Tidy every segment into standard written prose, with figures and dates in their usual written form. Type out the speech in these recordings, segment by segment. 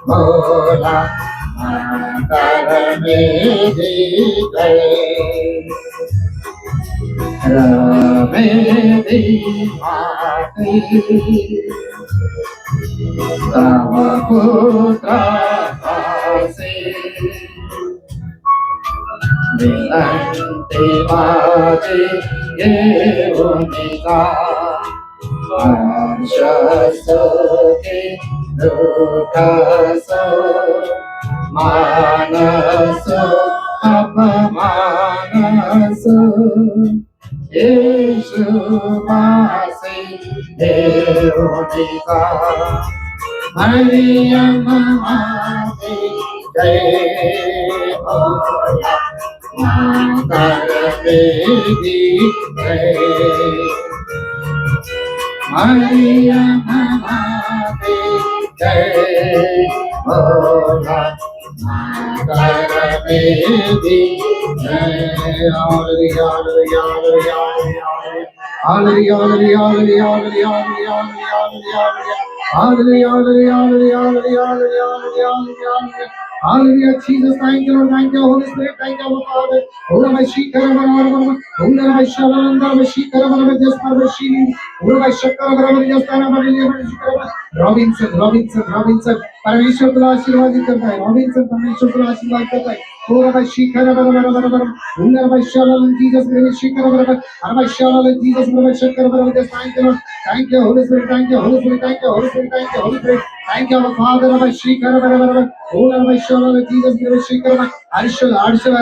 भोला करने दी रमे दी माती तव पुत्र से विनंती माती ये उनका अंशसुखी दुःखसो मानसो अपमानसो येषु मासे देवोनिका हरियम माते जय भोला मातर देवी जय हरियम माते जय भोला मातर देवी जय हरिया हरिया हरिया हरिया हरिया हरिया हरिया hallelujah. Hallelujah, Jesus, thank you, Lord, thank you, Holy Spirit, thank you, our Father. Ora vai shikara bara, ora vai shalanda vai shikara bara, just para shini. Ora vai shakara bara, just para bara. Robinson, परमेश्वर तुला आशीर्वादित करताय. Robinson परमेश्वर तुला आशीर्वाद करताय. ora vai shikara bara, ora vai shalanda Jesus, vai shikara bara, ora vai shalanda Jesus, vai shakara bara, just thank you, Lord, thank you, Holy Spirit, thank you, Holy Spirit, thank you, Holy Spirit, thank you, Holy Spirit. Thank you, our Father. Rabbi Shikara, Rabbi Shalom, Jesus, Rabbi Shikara, Arshila,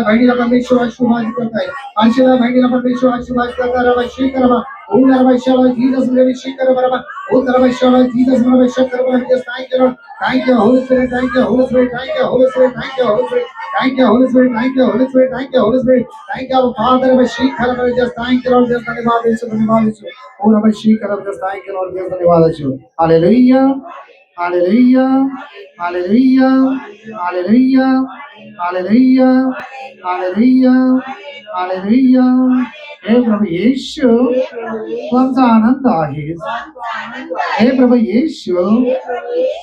Bhagina, Parmeshwar, Ashuraj करता है. Arshila, Bhagina, Parmeshwar, Ashuraj करता है. Rabbi Shikara, Rabbi Shalom, Jesus, Rabbi Shikara, Rabbi Shalom, Jesus, Rabbi Shikara. Just thank you, Lord. Thank you, Holy Spirit. Thank you, Holy Spirit. Thank you, Holy Spirit. Thank you, Holy Spirit. Thank you, Holy Spirit. Thank you, Holy Spirit. Thank you, Holy Spirit. Thank you, our Father. Rabbi Shikara, just thank you, Lord. Just धन्यवाद यीशु. Rabbi Shikara, just thank you, Lord. Just धन्यवाद यीशु. Hallelujah. Hallelujah, hallelujah, hallelujah, hallelujah, hallelujah, hallelujah. हे प्रभु येशू तुमचा आनंद आहे. हे प्रभु येशू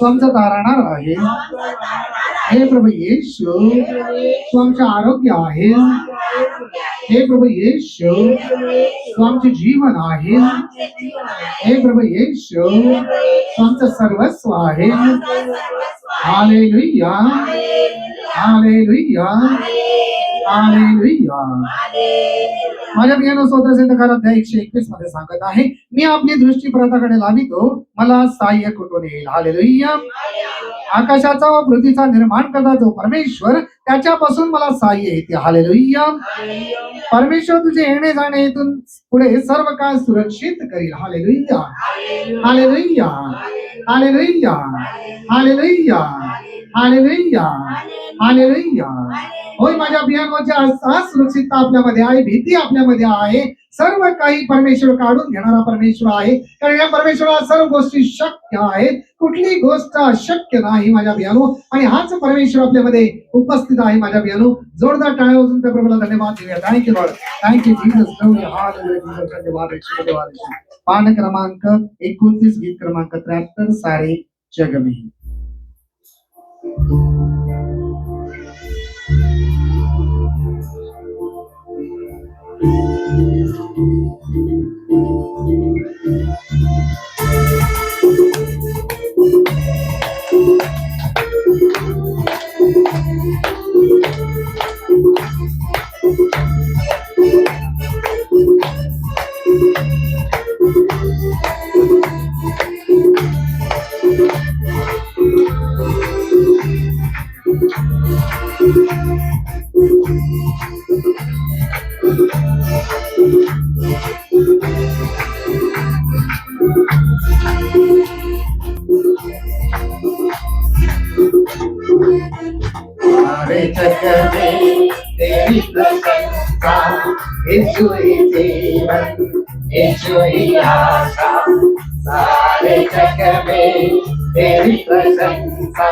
तुमचा तारणार आहे. हे प्रभु येशू तुमचे आरोग्य आहे. हे प्रभु येशू तुमचे जीवन आहे. हे प्रभु येशू तुमचं सर्वस्व आहे. Hallelujah, hallelujah, hallelujah. माझ्या पियानो स्तोत्र संहिता अध्याय 121 मध्ये सांगत आहे, मी आपली दृष्टी परताकडे लावितो, मला सहाय्य कुठून येईल. हालेलुया. आकाशाचा व पृथ्वीचा निर्माण करता जो परमेश्वर, त्याच्यापासून मला सहाय्य येते. हालेलुया. परमेश्वर तुझे येणे जाणे इथून पुढे सर्व काळ सुरक्षित करील. Hallelujah, hallelujah, hallelujah, hallelujah, hallelujah, hallelujah. होय, माझ्या पियानोच्या सुरक्षितता आपल्यामध्ये आहे, भीती आपल्यामध्ये आहे. सर्व काही परमेश्वर काढून घेणारा परमेश्वर आहे, कारण या परमेश्वराला सर्व गोष्टी शक्य आहेत. कुठली गोष्ट अशक्य नाही माझ्या पियानो, आणि हाच परमेश्वर आपल्यामध्ये उपस्थित आहे. माझ्या पियानो जोरदार टाळ्या वाजवून त्या प्रभूला धन्यवाद देऊया. Thank you Lord, thank you Jesus. धन्यवाद. पान क्रमांक 29, गीत क्रमांक 73, सारे जग में. तेरी प्रशंसा, यीशु ही जीवन, यीशु ही आशा. सारे जग में तेरी प्रशंसा,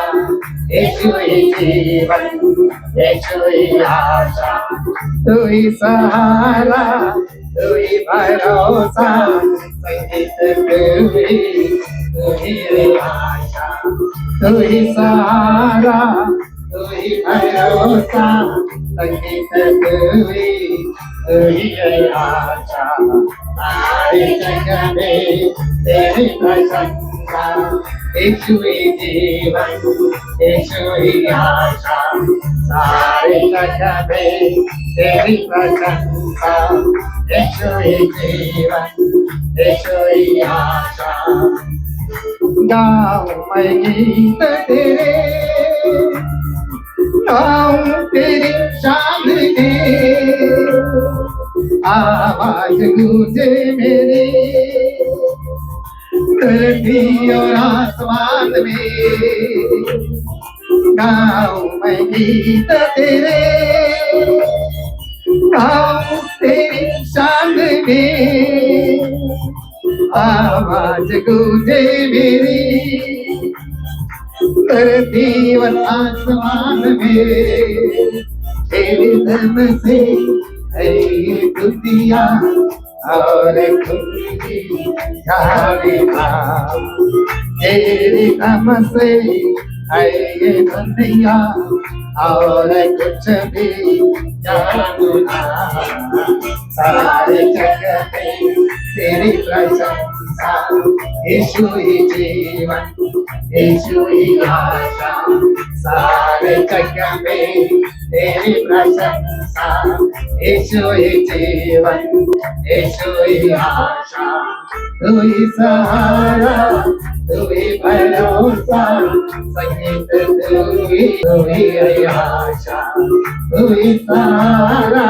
यीशु ही जीवन, यीशु ही आशा. तू ही सहारा, तू ही भरोसा संगीत तू ही आशा तू ही सहारा तू ही भरोसा संगीत तू ही आशा सारे जग में तेरी प्रशंसा यीशु ही जीवन यीशु ही आशा सारे जग में तेरी प्रशंसा यीशु ही जीवन यीशु ही आशा गाऊं मैं गीत तेरे गाऊं तेरी शान के आवाज गूंजे मेरी धरती और आसमान में गाऊं मैं गीत तेरे गाऊं तेरी शान में आवाज गूंजे मेरी धरती और आसमान में तेरे दम से है ये दुनिया और खुशी जावेगा तेरे दम से है ये दुनिया और कुछ भी जानना सारे जग में तेरी प्रशंसा यीशु ही जीवन यीशु ही आशा सारे जग में तेरी प्रशंसा यीशु ही जीवन यीशु ही आशा तू ही सहारा तू ही भरोसा संगीत तू ही आशा तू ही सहारा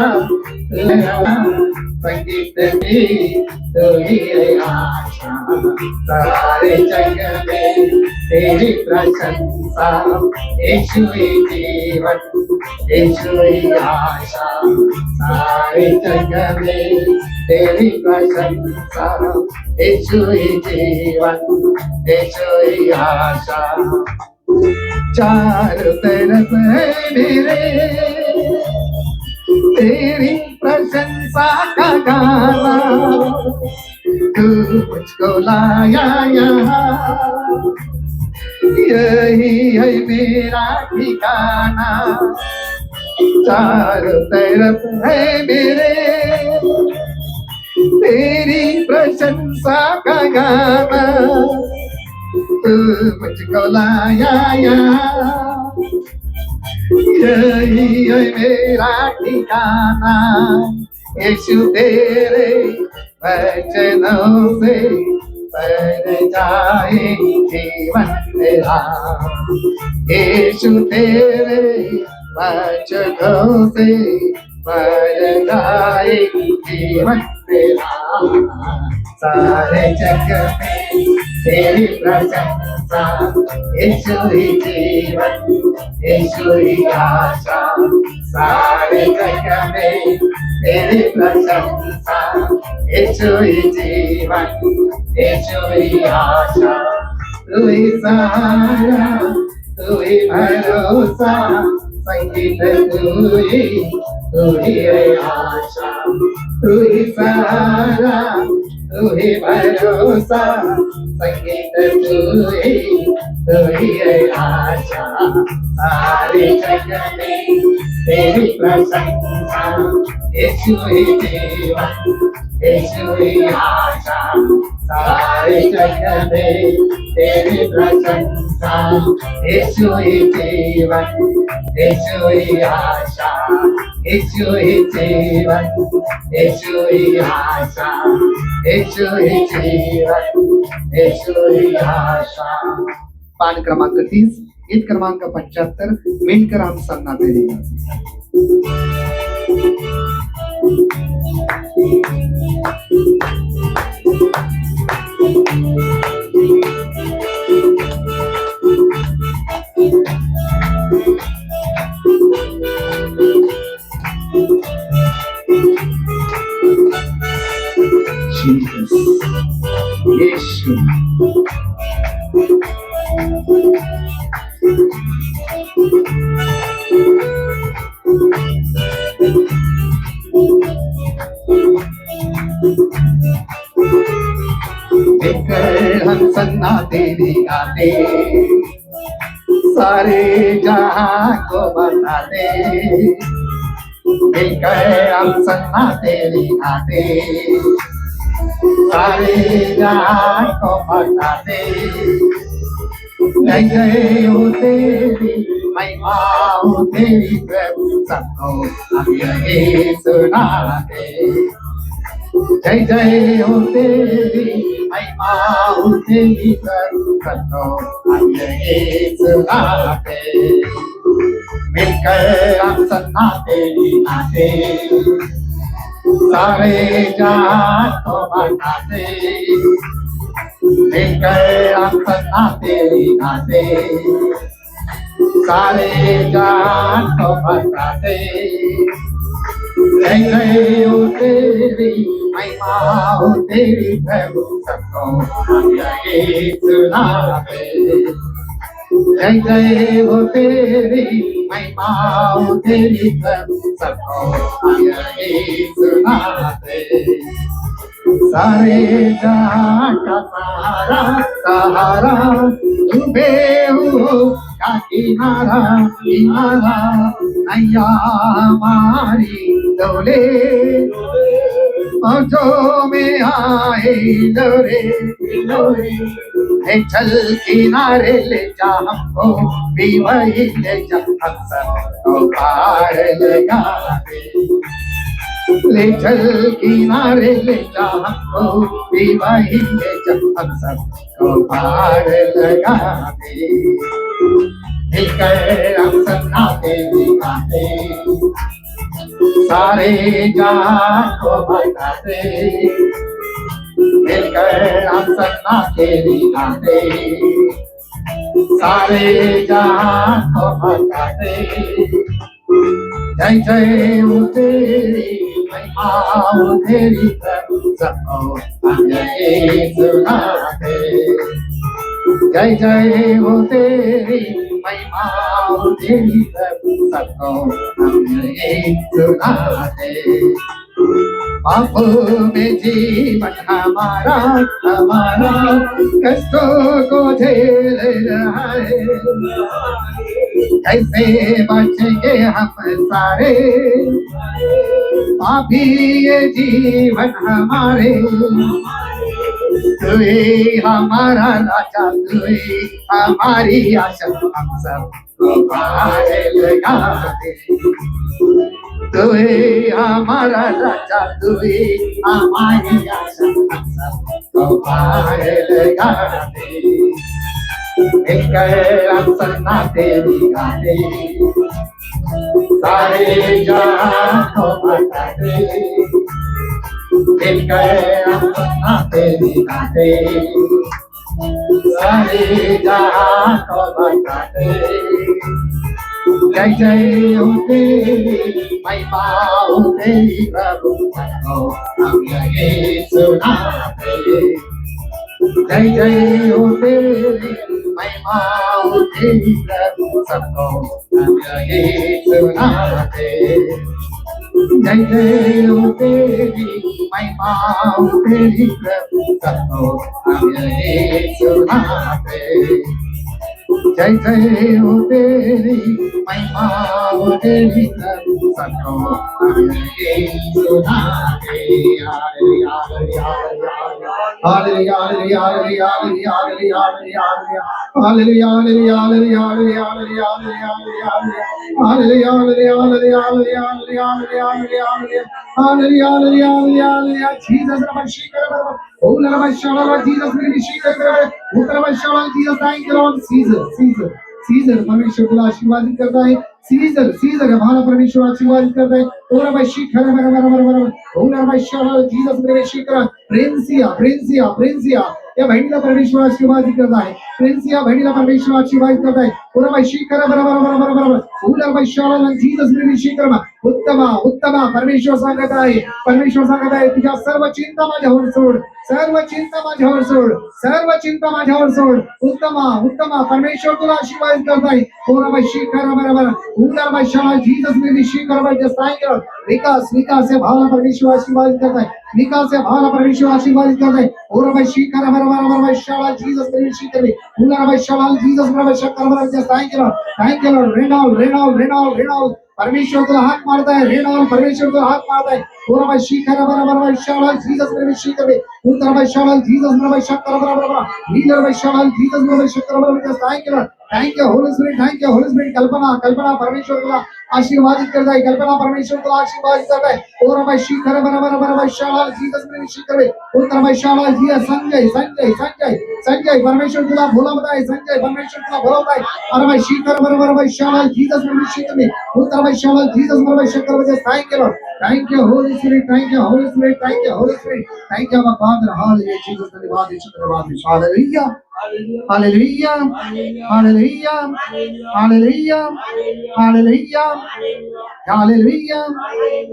संगीत तू ही आशा सारे जग में तेरी प्रशंसा यीशु ही जीवन यीशु ही आशा सारे जग में तेरी प्रशंसा यीशु ही जीवन यीशु ही आशा चारों तरफ है मेरे तेरी प्रशंसा का गाना तू मुझको लाया यहाँ यही है मेरा ठिकाना चारों तरफ है मेरे तेरी प्रशंसा का गाना तू मुझको लाया यहाँ यही है मेरा ठिकाना यीशु तेरे वचनों से भर जाए जीवन मेरा यीशु तेरे वचनों से भर जाए जीवन मेरा सारे जग में तेरी प्रशंसा यीशु ही जीवन यीशु ही आशा सारे जग में तेरी प्रशंसा यीशु ही जीवन यीशु ही आशा तू ही सहारा तू ही भरोसा संगीत तू ही आशा तू ही सहारा तू ही भरोसा संगीत तू ही आशा सारे जग में तेरी प्रशंसा यीशु ही जीवन यीशु ही आशा सारे जग में तेरी प्रशंसा यीशु ही जीवन यीशु ही आशा यीशु ही जीवन यीशु ही आशा यीशु ही जीवन यीशु ही आशा पान क्रमांक 30 गीत क्रमांक 75 मेंढकर हम सन्नाटे यीशु हम सन्ना तेरी गाते, सारे जहां को बता दे, मिलकर हम सन्ना तेरी गाते, सारे जहां को बता दे, जय जय हो तेरी महिमा हो तेरी प्रभु सबको हम यही सुनाते, जय जय हो तेरी महिमा हो तेरी प्रभु सबको हम यही सुनाते, मिलकर हम सन्ना तेरी गाते, सारे जहां को बताते, मिलकर हम सन्ना तेरी गाते, सारे जहां को बताते, जय जय हो तेरी महिमा हो तेरी प्रभु सबको हम यही सुनाते, जय जय हो तेरी महिमा हो तेरी प्रभु सबको हम यही सुनाते, सारे जहां का सहारा डूबे हो का किनारा किनारा, नैया हमारी डोले मौजों में आए डोरे डोरे, हे चल किनारे ले जा हमको भी वही ले जा, हम सबको पार लगा दे, ले चल किनारे ले जा हमको भी वही ले जा, हम सबको पार लगा दे, मिलकर हम सन्ना तेरी गाते, सारे जहां को बताते, मिलकर हम सन्ना तेरी गाते, सारे जहां को बताते, जय जय हो तेरी महिमा हो तेरी प्रभु सबको हम यही सुनाते, जय जय हो तेरी महिमा हो तेरी प्रभु सबको हम यही सुनाते, पापों में जीवन हमारा हमारा कष्टों को झेल रहा है, कैसे बचेंगे हम सारे पापी ये जीवन हमारे, तू ही हमारा राजा तू ही हमारी आशा, हम सबको पार लगा दे, तू ही हमारा राजा तू ही हमारी आशा, हम सबको पार लगा दे, मिलकर हम सन्ना तेरी गाते, सारे जहां को बताते, मिलकर हम सन्ना तेरी गाते, सारे जहां को बताते, जय जय हो तेरी महिमा हो तेरी प्रभु सबको हम यही सुनाते, जय जय हो तेरी महिमा हो तेरी प्रभु सबको हम यही सुनाते, जय जय हो तेरी महिमा हो तेरी प्रभु सबको हम यही सुनाते, जय जय हो तेरी महिमा हो तेरी प्रभु सबको हम यही सुनाते, hallelujah hallelujah hallelujah hallelujah hallelujah hallelujah hallelujah hallelujah hallelujah hallelujah hallelujah hallelujah hallelujah, Jesus Ramashikara, oh Ramashara, Jesus Ramashikara, Ramashara, Jesus, thank you Lord, Caesar परमेश्वर को आशीर्वादित करता है, सीजर हमारा परमेश्वर आशीर्वादित करता है, और मशीखर और मशीखर जीसस परमेश्वर प्रिंसिया या बहनीला परमेश्वर आशीर्वादित करता है, प्रिंसिया बहनीला परमेश्वर आशीर्वादित करता है, उत्तम उत्तम परमेश्वर सांगत आहे, परमेश्वर सांगत आहे तुझ्या सर्व चिंता माझ्यावर सोड, सर्व चिंता माझ्यावर सोड, सर्व चिंता माझ्यावर सोड. उत्तम उत्तम परमेश्वर तुला आशीर्वाद करत आहे. विकास विकास या भावना परमेश्वर आशीर्वाद करत आहे, विकास या भावना परमेश्वर आशीर्वाद करत आहे. परमेश्वर तुला हाक मारताय, रेणाव परमेश्वर तुला हाक मारताय. Thank you Holy Spirit, thank you Holy Spirit. कल्पना कल्पना परमेश्वर तुला आशीर्वादित करत आहे, कल्पना परमेश्वर तुला आशीर्वादित करत आहे. संजय संजय संजय संजय परमेश्वर तुला बोलवत आहे, संजय परमेश्वर तुला बोलवत आहे. अरे शिखर बरोबर शाळा जीसस मिनिस्ट्री उत्तर शाळा जीसस बरोबर शक्कर म्हणजे thank you Thank you, Holy Spirit. Thank you, Holy Spirit. Thank you, Holy Spirit. Thank you, our Father. Hallelujah. Jesus, hallelujah. Hallelujah. Hallelujah. Hallelujah. Hallelujah. Hallelujah.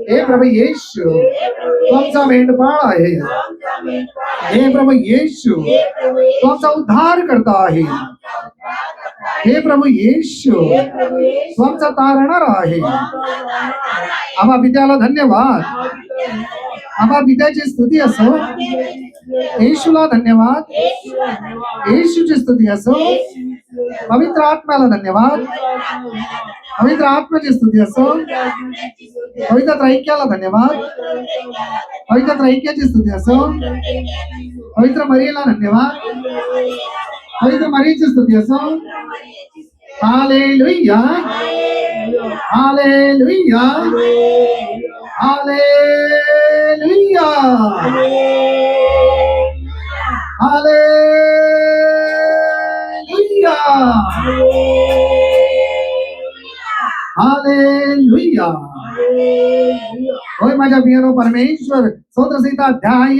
हे प्रभु येशू तुमचा मेंढपाळ आहे, हे प्रभु येशू तुमचा उद्धार करता आहे, हे प्रभु येशू तुमचा तारणार आहे. आम्हा पित्याला धन्यवाद, आम्हा पित्याची स्तुती असो, येशूला धन्यवाद, येशूची स्तुती असो. पवित्र आत्म्याला धन्यवाद, पवित्र आत्म्याची स्तुती असो. पवित्र त्रैक्याला धन्यवाद, पवित्र त्रैक्याची स्तुती असो. पवित्र मरियेला धन्यवाद, पवित्र मरियेची स्तुती असो. Hallelujah hallelujah hallelujah hallelujah hallelujah. होय माझ्या प्रियानो, परमेश्वर स्तोत्रसंहिता अध्याय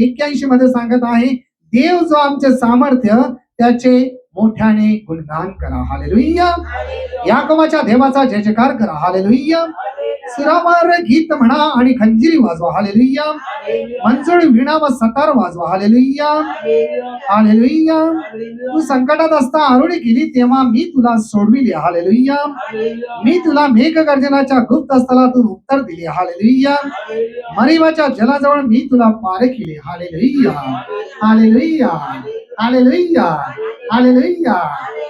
81 मध्ये सांगत आहे, देव जो आमचे सामर्थ्य त्याचे मोठ्याने गुणगान करा. हालेलुया. याकोबाच्या देवाचा जय जयकार करा. हालेलुया. सुरावर गीत म्हणा आणि खंजिरी वाजवा. हालेलुया. मंजुळ वीणा व सतार वाजवा. हालेलुया. हालेलुया. तू संकटात असता आरोळी केली तेव्हा मी तुला सोडविले. हालेलुया. मी तुला मेघगर्जनाच्या गुप्त स्थळातून उत्तर दिले. हालेलुया. मरिबाच्या जलाजवळ मी तुला पार केले. हालेलुया. हालेलुया. हालेलुया. हालेलुया.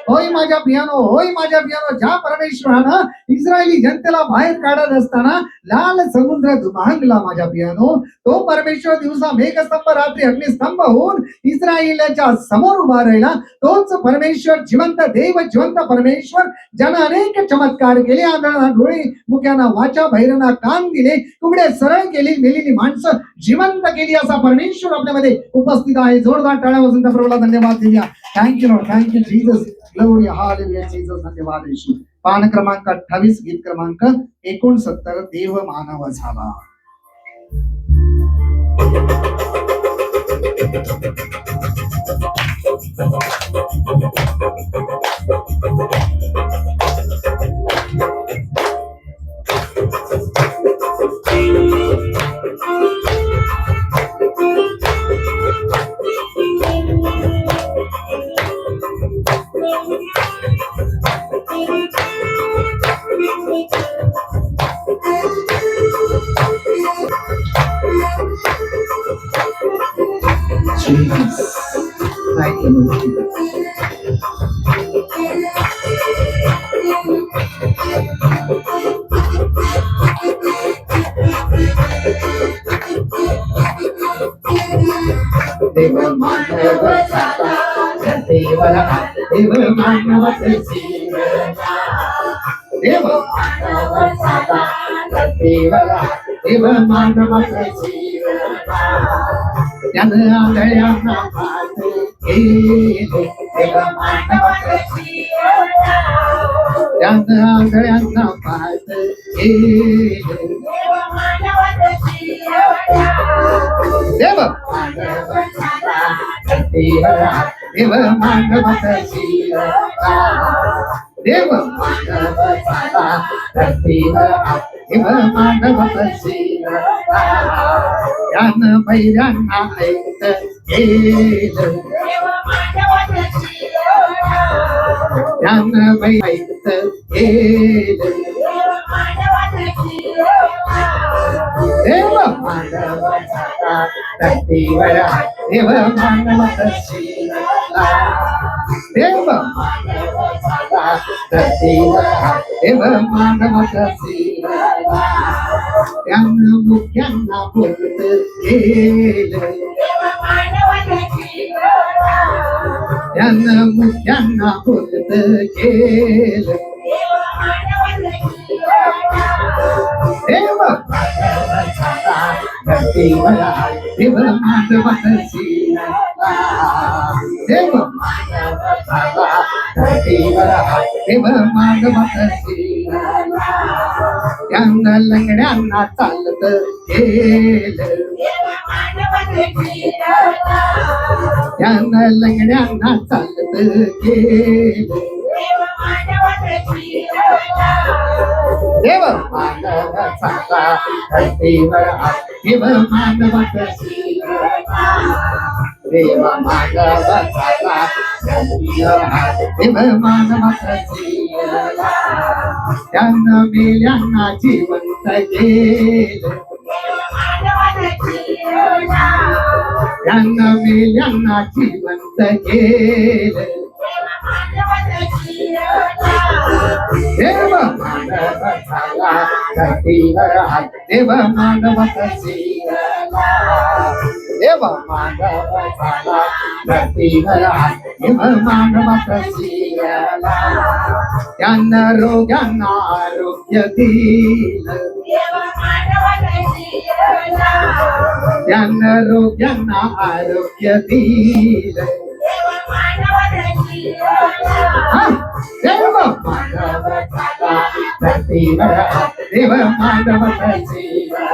होय माझ्या पियानो, होय माझ्या पियानो, ज्या परमेश्वरानं इस्रायली जनतेला बाहेर काढत असताना लाल समुद्र दुभांगला माझ्या पियानो, तो परमेश्वर दिवसा मेघस्तंभ रात्री अग्निस्तंभ होऊन इस्रायलच्या समोर उभा राहिला. तोच परमेश्वर जिवंत देव, जिवंत परमेश्वर, ज्यानं अनेक चमत्कार केले, आंधळ्यांना डोळे, मुक्यांना वाचा, बहिरांना कान दिले, कुबडे सरळ केली, मेलेली माणसं जिवंत केली, असा परमेश्वर आपल्यामध्ये उपस्थित आहे. जोरदार टाळ्या वाजून त्या प्रभूला धन्यवाद देऊया. Thank you Lord, thank you Jesus, glory, hallelujah Jesus, धन्यवाद येशू. पान क्रमांक 28, गीत क्रमांक 69, देव मानव झाला. देव मानव झाला धरतीवर देव मानव तशीला यानं बैरांना ऐकत गेलं यानं बै ऐकत गेलं देव मानव झाला धरतीवर देव मानव तशीला देव मानव झाला धरतीवर देव मानव तशीला त्यानं मुख्यांना बोलत गेलं त्यानं मुख्यांना बोलत गेलं देव मानव झाला धरतीवर देव मानव तशीला देव मानव झाला धरतीवर देव मानव तशीला त्यानं लंगड्यांना चालत गेलं त्यानं लंगड्यांना चालत गेलं देव मानव झाला धरतीवर देव मानव तशीला देव मानव झाला धरतीवर देव मानव तशीला त्यानं मेल्यांना जिवंत केलं त्यानं मेल्यांना जिवंत केलं देव मानव झाला धरतीवर देव मानव तशीला देव मानव झाला धरतीवर देव मानव तशीला त्यानं रोग्यांना आरोग्य दिलं त्यानं रोग्यांना आरोग्य दिलं देव मानव झाला धरतीवर देव मानव तशीला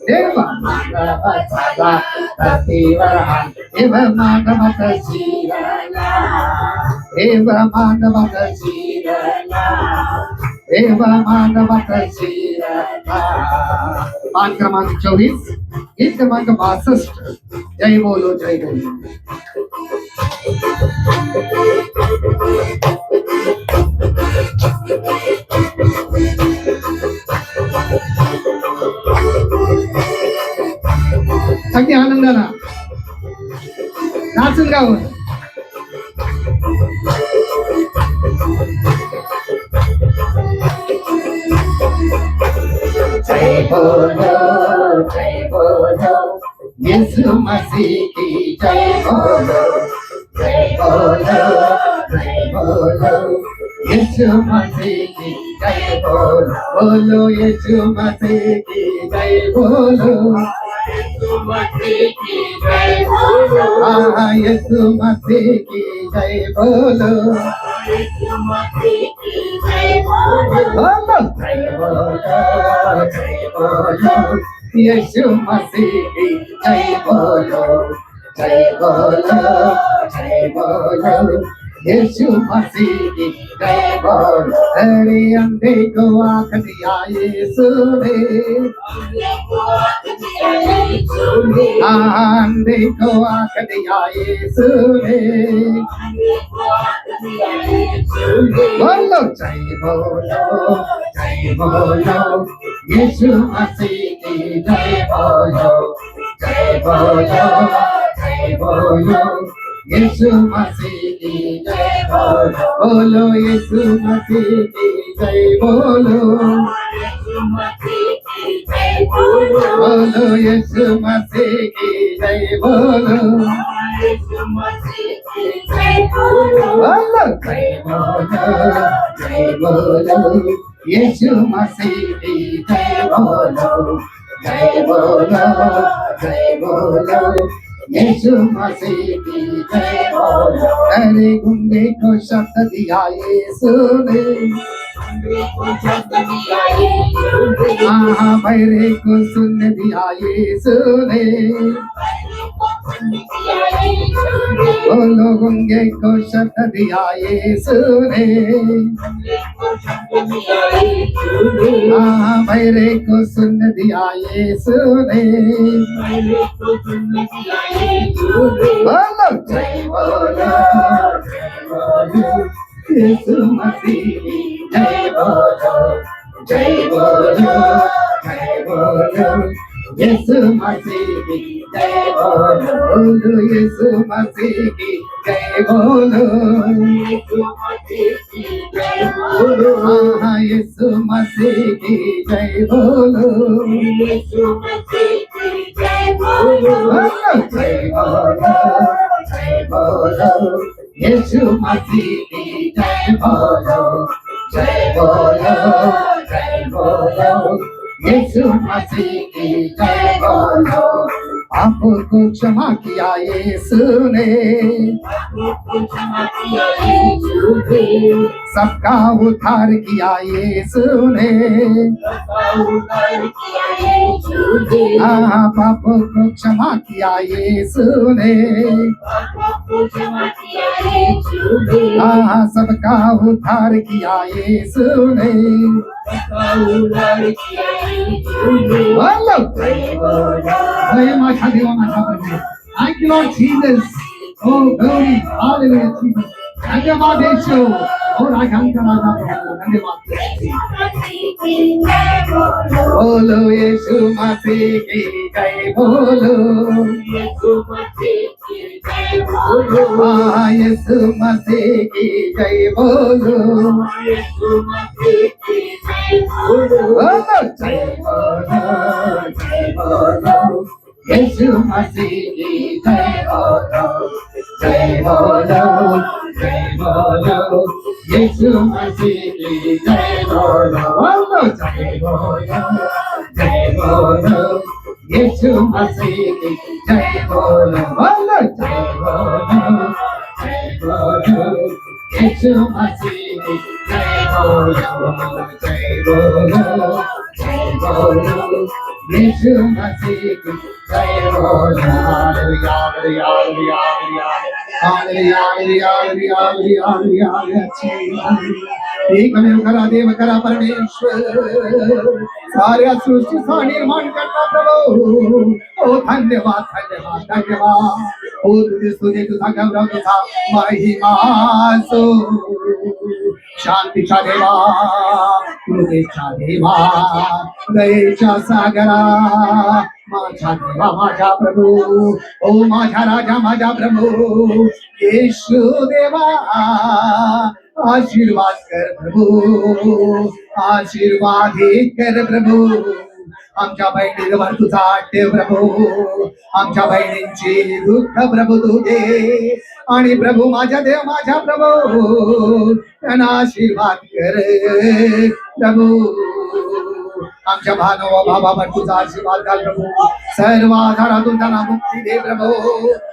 देव मानव झाला धरतीवर देव मानव तशीला देव मानव तशीला देव मानव तशीला पाठ क्रमांक 24 गीत क्रमांक 62 जय बोलो जय बोलो अगदी आनंदाला नाचून गावं जय बोलो यीशु मसीह की जय बोलो यीशु मसीह की जय बोलो यीशु मसीह की जय बोलो यीशु मसीह की जय बोलो यीशु मसीह की जय बोलो यीशु मसीह की जय बोलो जय बोलो यीशु मसीह की जय बोलो जय बोलो यीशु मसीह की जय बोलो अरे अंधे को आँख दिया यीशु ने अंधे को आँख दिया यीशु ने बोलो जय बोलो यीशु मसीह की जय बोलो यीशु मसीह की जय बोलो यीशु मसीह की जय बोलो यीशु मसीह की जय बोलो यीशु मसीह की जय बोलो यीशु मसीह की जय बोलो अरे गुंडे को शब्द दिया यीशु ने बहरे को सुन दिया यीशु ने बोलो गंगे को शब्द दिया यीशु ने, हाँ भैरे को सुन दिया यीशु ने, बोलो जय बोलो यीशु मसीह जय बोलो जय बोलो जय बोलो यीशु मसीह की जय बोलो बोलो यीशु मसीह की जय बोलो यीशु मसीह की जय बोलो हाँ यीशु मसीह की जय बोलो यीशु मसीह की जय बोलो जय बोलो यीशु मसीह की जय बोलो जय बोलो जय बोलो यीशु मसीह की जय बोलो पापों को क्षमा किया यीशु ने सबका उद्धार किया यीशु ने हाँ पापों को क्षमा किया यीशु ने हाँ सबका उद्धार किया यीशु ने Thank you, Lord Jesus. Oh, glory. Hallelujah, Jesus. धन्यवाद यीशु और आकांक्षा धन्यवाद बोलो यीशु मसीह की जय बोलो यीशु मसीह की जय बोलो हाँ यीशु मसीह की जय बोलो यीशु मसीह की जय बोलो जय बोलो जय बोलो यीशु मसीह की जय बोलो जय बोलो जय बोलो यीशु मसीह की जय बोलो जय बोलो जय बोलो यीशु मसीह की जय बोलो जय बोलो जय बोलो यीशु मसीह की जय बोलो जय बोलो जय बोलो यीशु मसीह की जय बोलो hallelujah hallelujah hallelujah hallelujah hallelujah hallelujah एकमेव खरा देव खरा परमेश्वर साऱ्या सृष्टीचा निर्माण करता प्रभू ओ धन्यवाद धन्यवाद धन्यवाद ओ तुझे स्तुती तुझा गौरव तुझा महिमा सो शांतीचा देवा कृपेचा देवा दयेच्या सागरा माझा देवा माझा प्रभू ओ माझा राजा माझा प्रभू येशू देवा आशीर्वाद कर प्रभू आशीर्वादित कर प्रभू आमच्या बहिणींवर तुझा ठेव प्रभू आमच्या बहिणींची दुःख प्रभू तू घे आणि प्रभू माझा देव माझा प्रभू त्यांना आशीर्वाद कर प्रभू आमच्या भानव बाबावर तुझा आशीर्वाद घाल प्रभू सर्व आधारातून त्यांना मुक्ती दे प्रभू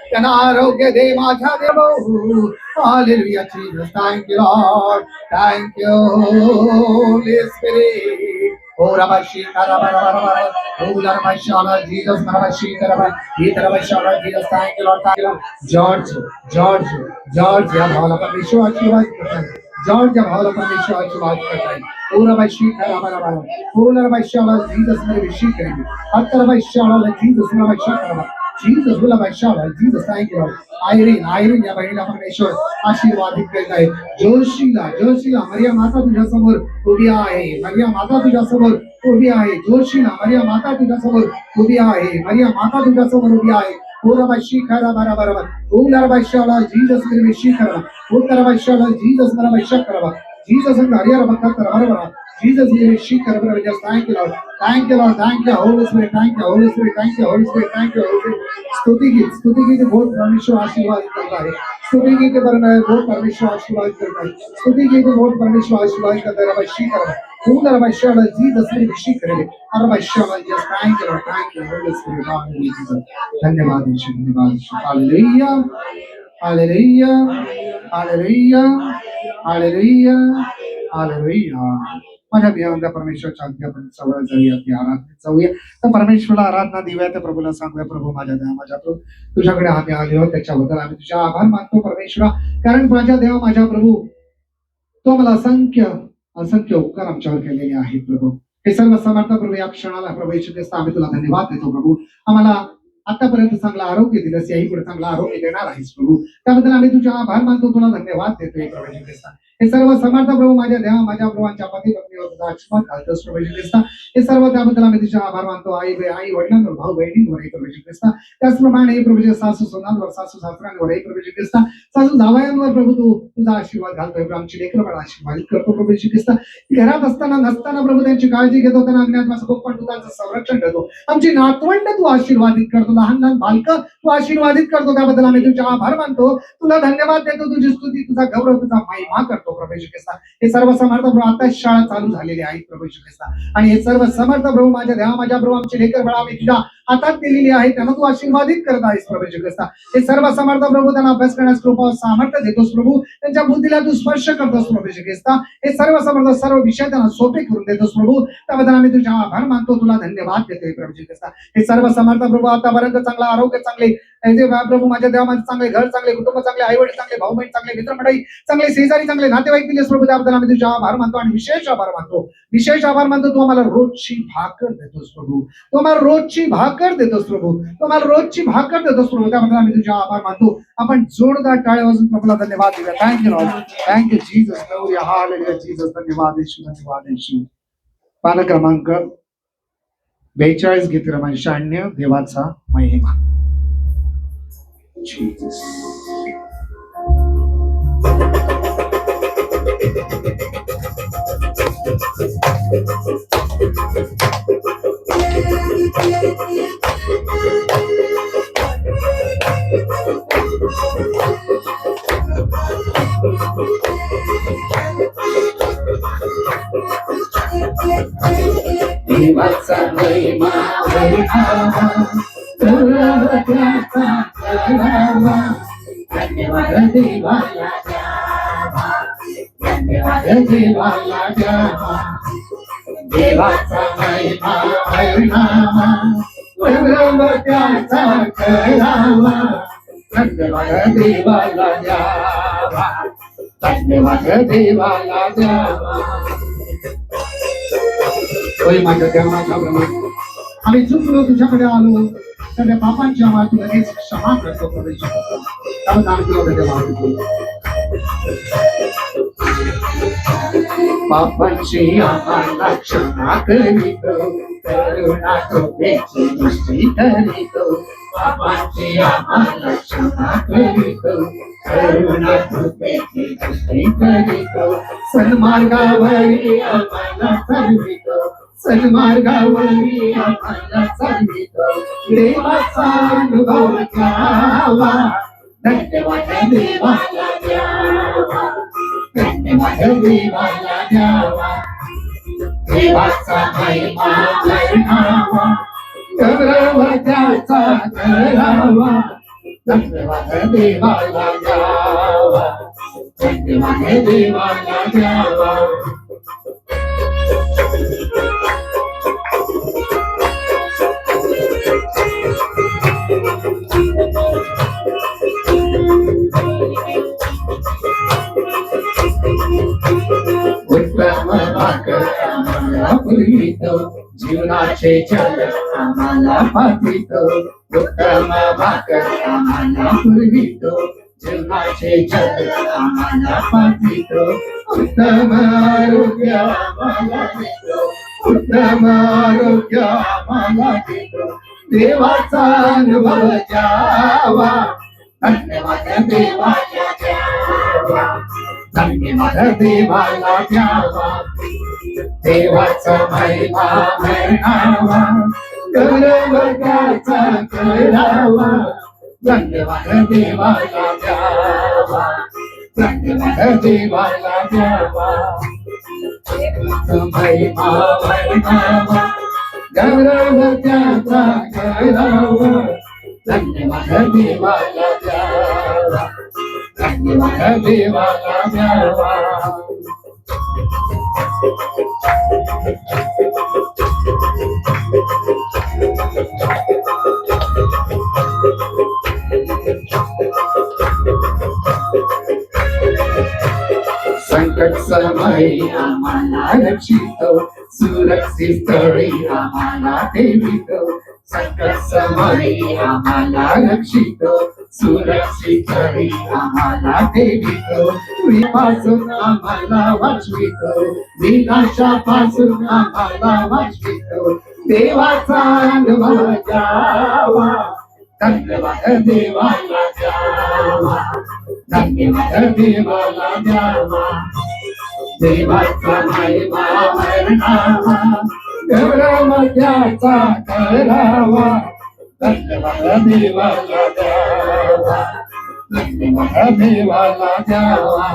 त्यांना आरोग्य दे माझा देव Hallelujah, Jesus. Thank you, Lord. Thank you, Holy Spirit. Oh, Rabbi Shika, Rabbi, oh, Rabbi Shala, Jesus, Rabbi Shika, Rabbi Shala, Jesus. Thank you, Lord. Thank you, Lord. George, या भावाला परमेश्वर आशीर्वाद करता है. जॉर्ज या भावाला परमेश्वर आशीर्वाद करता है. Oh, Rabbi Shika, Rabbi, oh, Rabbi Shala, Jesus, मेरे विषय करेंगे. हत्तर Rabbi Shala, Jesus, Rabbi Shika, Jesus, Rabbi Shala, Jesus. Thank you, Lord. Irene या बहिणीला परमेश्वर आशीर्वादित करत आहे. जोशीला मरिया माता तुझ्या समोर उभी आहे. मरिया माता तुझ्या समोर उभी आहे. जोशीला मरिया माता तुझ्या समोर उभी आहे. मरिया माता तुझ्या समोर उभी आहे. पूरा शिखरा बराबर पूरा भाषाला जीसस मेरे शिखरा उत्तर भाषाला जीसस मेरा भाषा करवा जीसस and हरियर भक्त बराबर Jesus मेरे शिखरा बराबर. Just thank you Lord, thank you Lord, thank you Holy Spirit, thank you Holy Spirit, thank you Holy Spirit, thank you Holy Spirit. स्तुति गीत बहुत परमेश्वर आशीर्वाद करता है. स्तुति गीत पर बहुत परमेश्वर आशीर्वाद करता है. स्तुति गीत बहुत परमेश्वर आशीर्वाद करता है. रब शिखरा पूरा भाषाला जीसस मेरे शिखरा रब भाषाला. Just thank you Lord, thank you Holy Spirit. धन्यवाद यीशु, धन्यवाद Yeshu. Hallelujah hallelujah hallelujah hallelujah hallelujah माझ्या देवांना परमेश्वरच्या आज्ञापर्यंत सवय जाऊया, ती आराधनेत जाऊया. तर परमेश्वराला आराधना देऊया, त्या प्रभूला सांगूया, प्रभू माझ्या देवा माझ्या प्रभू तुझ्याकडे आम्ही आलो, त्याच्याबद्दल आम्ही तुझ्या आभार मानतो परमेश्वरा. कारण माझ्या देवा माझ्या प्रभू तो मला असंख्य असंख्य उपकार आमच्यावर केलेले आहेत प्रभू. हे सर्व समर्थ प्रभू या क्षणाला प्रभू येशू ख्रिस्त आम्ही तुला धन्यवाद देतो प्रभू. आम्हाला आतापर्यंत चांगला आरोग्य दिलंस, याही पुढे चांगला आरोग्य देणार आहेस प्रभू. त्याबद्दल आम्ही तुझ्या आभार मानतो, तुला धन्यवाद देतोय प्रभू येशू ख्रिस्त. हे सर्व समर्थ प्रभू माझ्या देवा माझ्या प्रभूंच्या पती पत्नीवर तुझा आशीर्वाद घालतोस प्रभू येशू ख्रिस्त. हे सर्व त्याबद्दल आम्ही तुझा आभार मानतो. आई वडिलांवर, भाऊ बहिणींवर प्रभू येशू ख्रिस्त. त्याचप्रमाणे प्रभूच्या सासू सोनांवर, सासू सासऱ्यांवर प्रभू येशू ख्रिस्त. सासू जावयांवर प्रभू तू तुझा आशीर्वाद घालतोय. आमची लेकरं बाळ आशीर्वादित करतो प्रभू येशू ख्रिस्त. घरात असताना नसताना प्रभू त्यांची काळजी घेतो, त्यांना अज्ञात पण तू त्यांचं संरक्षण करतो. आमची नातवंड तू आशीर्वादित करतो, लहान लहान बालक तू आशीर्वादित करतो. त्याबद्दल आम्ही तुझे आभार मानतो, तुला धन्यवाद देतो, तुझी स्तुती, तुझा गौरव, तुझा महिमा करतो प्रभू येशू ख्रिस्त. हे सर्व समर्थ प्रभू आता शाळा चालू झालेली आहेत प्रभू येशू ख्रिस्त. आणि हे सर्व समर्थ प्रभू माझ्या देवा माझ्या प्रभू आमची लेकर बाळ आम्ही तुझ्या हातात दिलेली आहे, त्यांना तू आशीर्वादित करत आहेस प्रभू येशू ख्रिस्त. हे सर्व समर्थ प्रभू त्यांना अभ्यास करण्यास कृपा सामर्थ्य देतोस प्रभू. त्यांच्या बुद्धीला तू स्पर्श करतोस प्रभू येशू ख्रिस्त. हे सर्व समर्थ सर्व विषय त्यांना सोपे करून देतोस प्रभू. त्याबद्दल आम्ही तुझ्या आभार मानतो, तुला धन्यवाद देतोय प्रभू येशू ख्रिस्त. हे सर्व समर्थ प्रभू आतापर्यंत चांगला आरोग्य, चांगले प्रभू माझ्या देवा माझे चांगले घर, चांगले कुटुंब, चांगले आई वडील, चांगले भाऊ बहीण, चांगले मित्रमंडळी, चांगले शेजारी, चांगले नातेवाईक दिलेस प्रभू. त्याबद्दल आम्ही तुझ्या आभार मानतो आणि विशेष आभार मानतो, विशेष आभार मानतो. तू आम्हाला रोजची भाकर देतोस प्रभू, तू आम्हाला रोजची भाकर देतोस प्रभू, तू आम्हाला रोजची भाकर देतोस प्रभू. त्याबद्दल आम्ही तुझ्या आभार मानतो. आपण जोरदार टाळ्या वाजून प्रभूला धन्यवाद देऊया. Thank you Lord, thank you Jesus, glory hallelujah Jesus. धन्यवाद येशू, धन्यवाद येशू. पान क्रमांक 42 गीत क्रमांक 96 देवाचा महिमा. Jesus. देवाचा महिमा वर्णावा, देवाचा करावा, धन्यवाद देवाला द्यावा, धन्यवाद देवाला द्यावा. देवाचा महिमा वर्णावा, देवाचा करावा, धन्यवाद देवाला द्यावा, धन्यवाद देवाला द्यावा. होय माझ्या देवाचा प्रभू, आम्ही चुकलो, तुझ्याकडे आलो, सगळ्या पापांची आम्हाला तुला हेच क्षमा करतो प्रभू. पापांची आम्हाला क्षमा करीतो, करुणा कृपेची दृष्टी करीतो. पापांची आम्हाला क्षमा करीतो, करुणा कृपेची दृष्टी करीतो. सन्मार्गावरी आम्हाला चालवितो, सन्मार्गावरी आम्हाला चालवितो. देवाचा अनुभव घ्यावा, धन्यवाद देवाला द्यावा, धन्यवाद देवाला द्यावा. देवाचा महिमा वर्णावा, गौरव त्याचा करावा, धन्यवाद देवाला द्यावा, धन्यवाद देवाला द्यावा. उत्तम भाकर आम्हाला पुरवितो, जीवनाचे जल आम्हाला पाठवितो. उत्तम भाकर आम्हाला पुरवितो, जीवनाचे जल आम्हाला पाठवितो. उत्तम आरोग्य आम्हाला देतो, उत्तम आरोग्य आम्हाला देतो. देवाचा अनुभव घ्यावा, धन्यवाद देवाला द्यावा, धन्यवाद देवाला द्यावा. देवाचा महिमा वर्णावा, गौरव त्याचा करावा, धन्यवाद देवाला द्यावा, धन्यवाद देवाला द्यावा. महिमा वर्णावा, गौरव त्याचा करावा, धन्यवाद देवाला द्यावा, धन्यवाद देवाला द्यावा. संकट समयी आम्हाला रक्षितो, सुरक्षित स्थळी आम्हाला ठेवितो. संकट समयी आम्हाला रक्षितो, सुरक्षित स्थळी आम्हाला ठेवितो. विपासून आम्हाला वाचवितो, विनाशापासून आम्हाला वाचवितो. देवाचा अनुभव द्यावा, धन्यवाद देवाला द्यावा, धन्यवाद देवाला द्यावा. देवाचा महिमा वर्णावा, गौरव त्याचा करावा. धन्यवाद देवाला द्यावा, धन्यवाद देवाला द्यावा.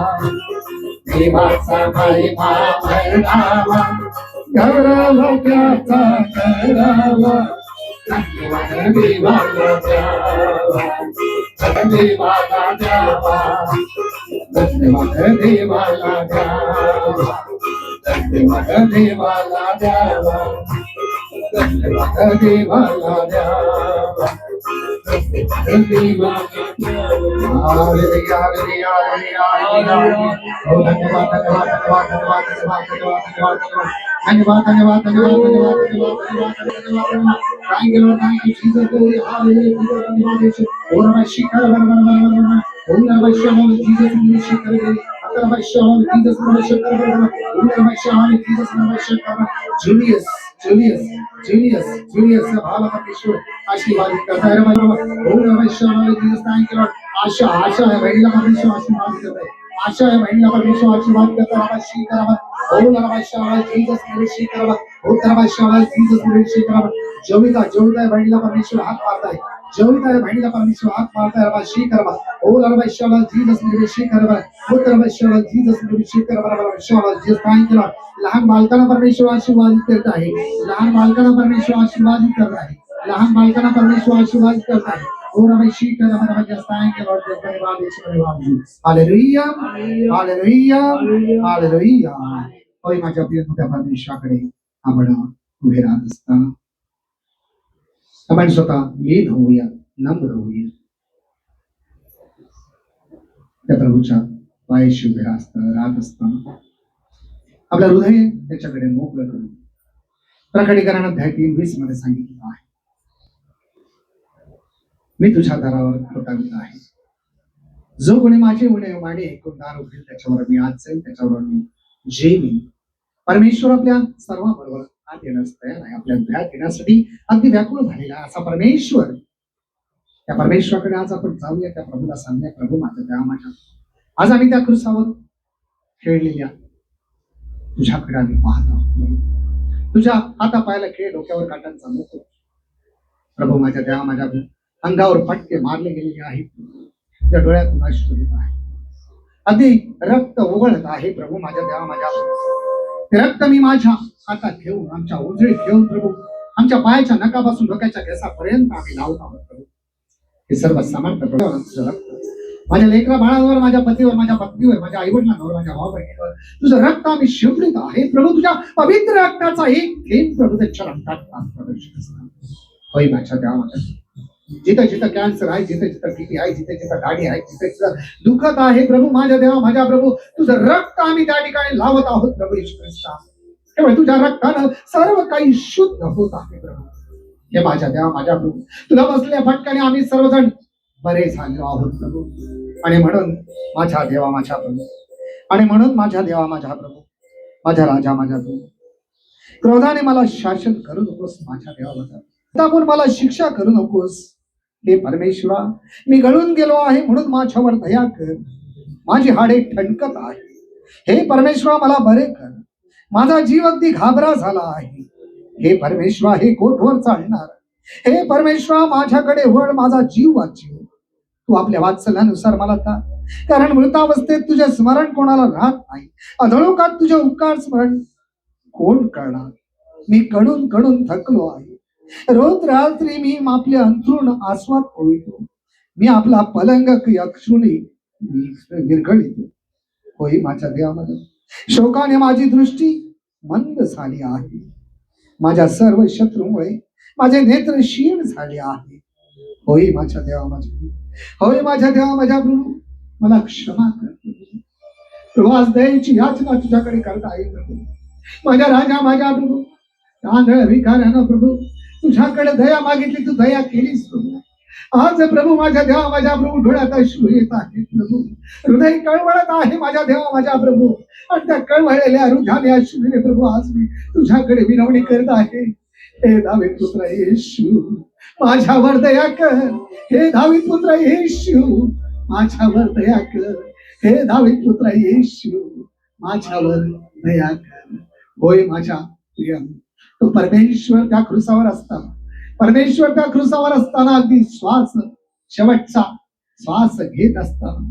देवाचा महिमा वर्णावा, गौरव त्याचा करावा. धन्यवाद देवाला द्यावा, देवाला द्यावा. धन्यवाद देवाला द्यावा, धन्यवाद देवाला द्यावा. धन्यवाद देवाला द्यावा, धन्यवाद देवाला द्यावा. Hallelujah, hallelujah, hallelujah, hallelujah. हो धन्यवाद, धन्यवाद, धन्यवाद, धन्यवाद, धन्यवाद, धन्यवाद, धन्यवाद. धन्यवाद, धन्यवाद, धन्यवाद, धन्यवाद, धन्यवाद, धन्यवाद, धन्यवाद. Thank you, Lord. Thank you, Jesus. Glory, hallelujah. Jesus, oh, Rabbi Shikar, oh, Rabbi Shalom, Jesus, Rabbi Shikar, Rabbi Shalom, Jesus, Rabbi Shikar, oh, Rabbi Shalom, Jesus, Rabbi Shikar. Julius, Julius, Julius, Julius, Bhala Parmeshwar, आशीर्वादित करता है बाबा. oh, Rabbi Shalom, Jesus, thank you, Lord. आशा आशा है महिला परमेश्वर आशीर्वाद करता है. आशा है महिला परमेश्वर आशीर्वाद करता है. Rabbi Shikar, oh, Rabbi Shalom, Jesus, Rabbi Shikar, oh, Rabbi Shalom, Jesus, Rabbi Shikar. Jovita Jovita है महिला परमेश्वर हाथ मारता है. जोविता है महिला परमेश्वर हाथ मारता है. Rabbi Shikar, oh, Rabbi Shalom, Jesus, Rabbi Shikar, oh, Rabbi Shalom, Jesus, Rabbi Shikar, Rabbi Shalom, Jesus, thank you, Lord. लहान बालकांना परमेश्वर आशीर्वादित करता है. लहान बालकांना परमेश्वर आशीर्वादित करता है. लहान बालकांना परमेश्वर आशीर्वादित करता है. Oh, Rabbi Shikar, Rabbi, just thank you, Lord. Just धन्यवाद ईश्वर धन्यवाद. Hallelujah, hallelujah, hallelujah. होय माझ्या प्रिय मोठ्या परमेश्वराकडे आपण उभे राहत असताना आपण स्वतः लीन होऊया, नम्र होऊया. त्या प्रभूच्या पायाशी उभे राहत असताना आपलं हृदय त्याच्याकडे मोकळं करू. प्रकटीकरण अध्याय 3:20 मध्ये सांगितलं आहे, मी तुझ्या दारावर ठोठावित आहे. जो कोणी माझे वाणी ऐकून दार उघडेल त्याच्यावर मी आज जाईल, त्याच्यावर मी जेवीन. परमेश्वर आपल्या सर्वांबरोबर आत येण्यास तयार आहे. आपल्या हृदयात येण्यासाठी अगदी व्याकुळ झालेला असा परमेश्वर, त्या परमेश्वराकडे आज आपण जाऊया. त्या प्रभूला सांगूया, प्रभू माझ्या त्या माझ्या आज आम्ही त्या क्रूसावर खेळलेल्या तुझ्याकडे आम्ही पाहत आहोत. तुझ्या हाता पायाला खेळ, डोक्यावर काटांचा मुकुट. प्रभू माझ्या त्या माझ्या अंगावर फटके मारले गेलेले आहेत. तुझ्या डोळ्यातून अश्रू येत आहे, अगदी रक्त उघळत आहे. प्रभू माझ्या देवा माझ्या ते रक्त मी माझ्या हातात घेऊन, आमच्या उजळीत घेऊन प्रभू आमच्या पायाच्या नकापासून डोक्याच्या केसापर्यंत आम्ही लावत आहोत. प्रभू हे सर्व समर्थ प्रभू तुझं रक्त माझ्या लेकरा बाळांवर, माझ्या पतीवर, माझ्या पत्नीवर, माझ्या आई वडिलांवर, माझ्या भाऊ बहिणीवर तुझं रक्त आम्ही शिंपडीत आहे. प्रभू तुझ्या पवित्र रक्ताचा एक थेंब प्रभू त्याच्या रक्तात प्रदर्शित असतात. होय माझ्या देवा माझ्या जिथं जिथं कॅन्सर आहे, जिथं जिथं टीबी आहे, जिथे जिथं दाढी आहे, जिथे जिथं दुखत आहे प्रभू माझ्या देवा माझ्या प्रभू तुझं रक्त आम्ही त्या ठिकाणी लावत आहोत. प्रभू येशू ख्रिस्ता तेव्हा तुझ्या रक्तानं सर्व काही शुद्ध होत आहे. प्रभू हे माझ्या देवा माझ्या प्रभू तुला बसलेल्या फटकाने आम्ही सर्वजण बरे झालो आहोत. प्रभू आणि म्हणून माझ्या देवा माझ्या प्रभू, आणि म्हणून माझ्या देवा माझ्या प्रभू, माझ्या राजा माझ्या प्रभू, क्रोधाने मला शासन करू नकोस. माझ्या देवा माझ्या आपण मला शिक्षा करू नकोस. हे परमेश्वरा मी गळून गेलो आहे म्हणून माझ्यावर दया कर. माझी हाडे ठणकत आहे. हे परमेश्वरा मला बरे कर. माझा जीव अगदी घाबरा झाला आहे. हे परमेश्वरा हे कोठवर चालणार. हे परमेश्वरा माझ्याकडे वळ, माझा जीव वाचव. तू आपल्या वात्सल्यानुसार मला ता, कारण मृतावस्थेत तुझे स्मरण कोणाला राहत नाही. अधोलोकात तुझे उपकार स्मरण कोण करणार. मी कडून कडून थकलो आहे. रोज रात्री मी आपले अंथरूण आस्वाद होईतो. मी आपला पलंग अक्षुणी विरघळीतो. होई माझ्या देवामध्ये शोकाने माझी दृष्टी मंद झाली आहे. माझ्या सर्व शत्रूमुळे माझे नेत्र क्षीण झाले आहे. होय माझ्या देवा माझ्या, होय माझ्या देवा माझ्या प्रभू, मला क्षमा कर प्रभू. प्रभू आज दयेची याचना तुझ्याकडे करत आहे प्रभू. माझ्या राजा माझ्या प्रभू, आंधळ भिकाऱ्यानं प्रभू तुझ्याकडे दया मागितली, तू दया केलीस प्रभू. आज प्रभू माझ्या देवा माझ्या प्रभू डोळ्यात अश्रू येत आहे प्रभू. हृदय कळवळत आहे माझ्या देवा माझ्या प्रभू. आणि त्या कळवळलेल्या हृदयाने अश्रूने प्रभू आज मी तुझ्याकडे विनवणी करत आहे. हे दावीद पुत्र येशू, माझ्यावर दया कर. हे दावीद पुत्र येशू, माझ्यावर दया कर. हे दावीद पुत्र येशू, माझ्यावर दया कर. होय माझ्या प्रिय, तो परमेश्वर त्या क्रूसावर असताना, परमेश्वर त्या क्रूसावर असताना अगदी श्वास, शेवटचा श्वास घेत असताना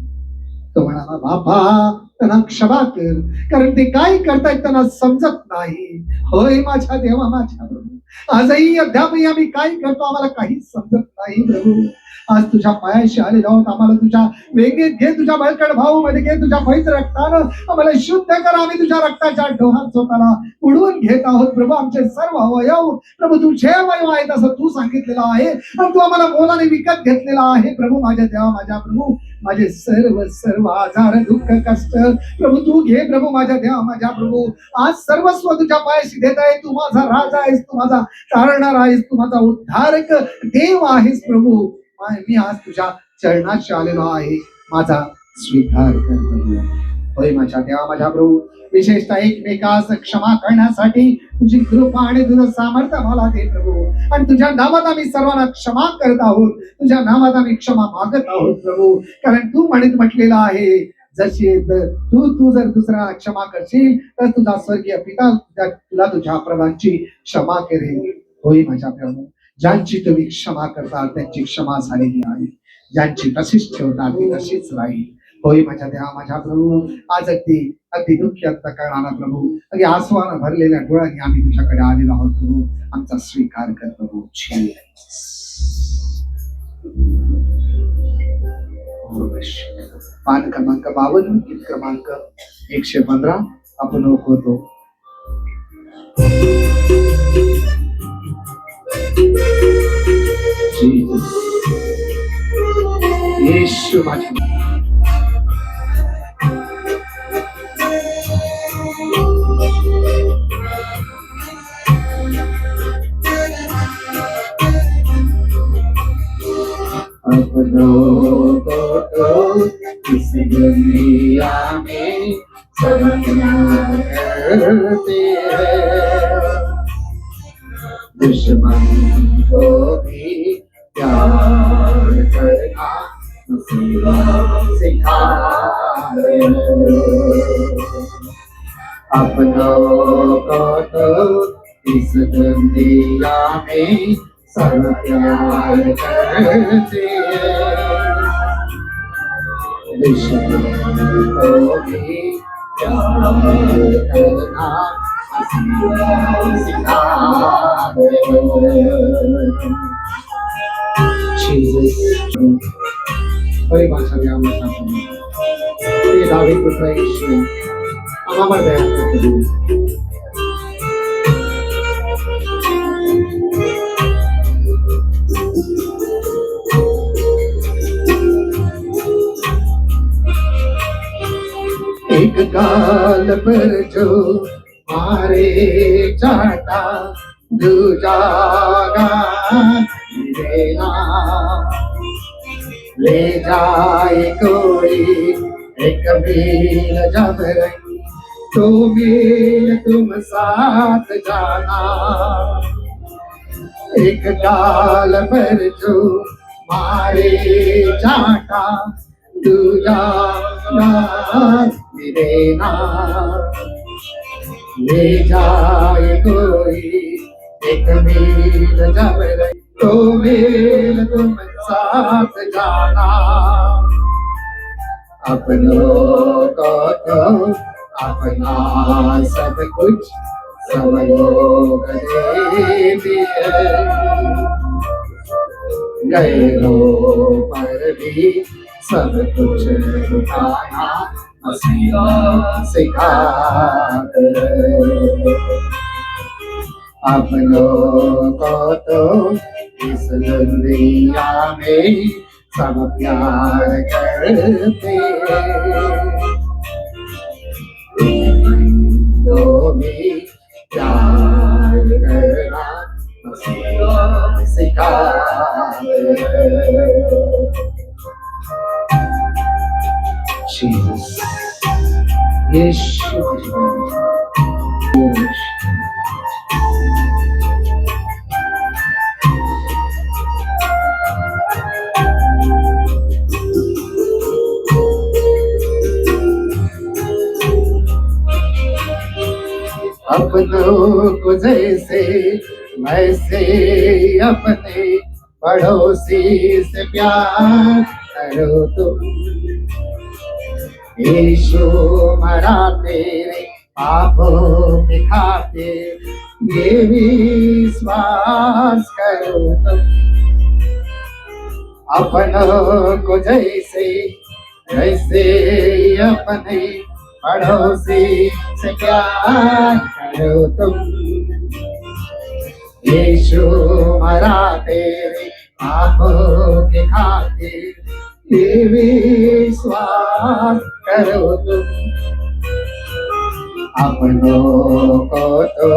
तो म्हणाला, बाबा त्यांना क्षमा कर, कारण ते काय करतायत त्यांना समजत नाही. होय माझ्या देवा माझ्या प्रभू, आजही अद्यापही आम्ही काय करतो आम्हाला काहीच समजत नाही प्रभू. आज तुझ्या पायाशी आले आहोत. आम्हाला तुझ्या वेगेत घे, तुझ्या बळकट भाऊ मध्ये घे, तुझ्या पवित्र रक्तानं आम्हाला शुद्ध कर. आम्ही तुझ्या रक्ताच्या डोहात स्वतःला उडवून घेत आहोत प्रभू. आमचे सर्व अवयव प्रभू तुझे अवयव आहेत असं तू सांगितलेलं आहे आणि तू आम्हाला मोलाने विकत घेतलेला आहे प्रभू. माझ्या देवा माझ्या प्रभू, माझे सर्व सर्व आजार दुःख कष्ट प्रभू तू घे प्रभू. माझ्या देवा माझ्या प्रभू, आज सर्वस्व तुझ्या पायाशी देत आहे. तू माझा राजा आहेस, तू माझा तारणार आहेस, तू माझा उद्धारक देव आहेस प्रभू. मी आज तुझ्या चरणाशी आलेलो आहे, माझा स्वीकार कर प्रभू. होय माझ्या देवा माझ्या प्रभू, विशेषतः एकमेकास क्षमा करण्यासाठी तुझी कृपा आणि तुझं सामर्थ्य मला दे प्रभू. आणि तुझ्या नावात आम्ही सर्वांना क्षमा करत आहोत, तुझ्या नावात आम्ही क्षमा मागत आहोत प्रभू. कारण तू म्हटलेलं आहे, जशी तू जर दुसऱ्याला क्षमा करशील तर तुझा स्वर्गीय पिता तुला तुझ्या अपराधांची क्षमा करेल. होय माझ्या प्रभू, ज्यांची तुम्ही क्षमा करता त्यांची क्षमा झालेली आहे, ज्यांची तशीच ठेवता ती तशीच राहील. होय माझ्या देवा माझ्या प्रभू, आज अगदी अगदी दुःखी अंतकरणानं प्रभू, अगदी आसवानं भरलेल्या डोळ्यांनी आम्ही तुझ्याकडे आलेलो आहोत प्रभू. आमचा स्वीकार कर प्रभू. पान क्रमांक 52, गीत क्रमांक 115 आपण होतो. येशू माझे अपनों को तो इस दुनिया में सब करते हैं, दुश्मन को भी प्यार करना सिखाते हैं। अपनों को तो इस दुनिया में सब प्यार करते हैं, दुश्मन को भी प्यार करना सिखाते हैं। Hoy masayama sa kanya. Hindi David ko sa issue. Ang mamadaya sa kanya. एक गाल पर जो मारे चाटा दूजा देना, ले जाए कोई एक मील जब रही तो मील तुम साथ जाना। एक गाल पर जो मारे चाटा दूजा देना, ले जाए कोई एक मील जब रही तो मील तुम साथ जाना। अपनों को तो अपना सब कुछ सब लोग दे दिए, गैरों पर भी सब कुछ लुटाया सिखा दे। अपनों को तो इस दुनिया में सब प्यार करते तो भी प्यार करना सिखा दे। Jesus, यीशु अपनों को जैसे वैसे अपने पड़ोसी से प्यार करो तुम। यीशु मरा तेरे पापों के खातिर, ये विश्वास करो तुम। अपनों को जैसे वैसे अपने पड़ोसी से प्यार करो तुम। यीशु मरा तेरे पापों के खातिर, ये विश्वास करो तुम। अपनों को तो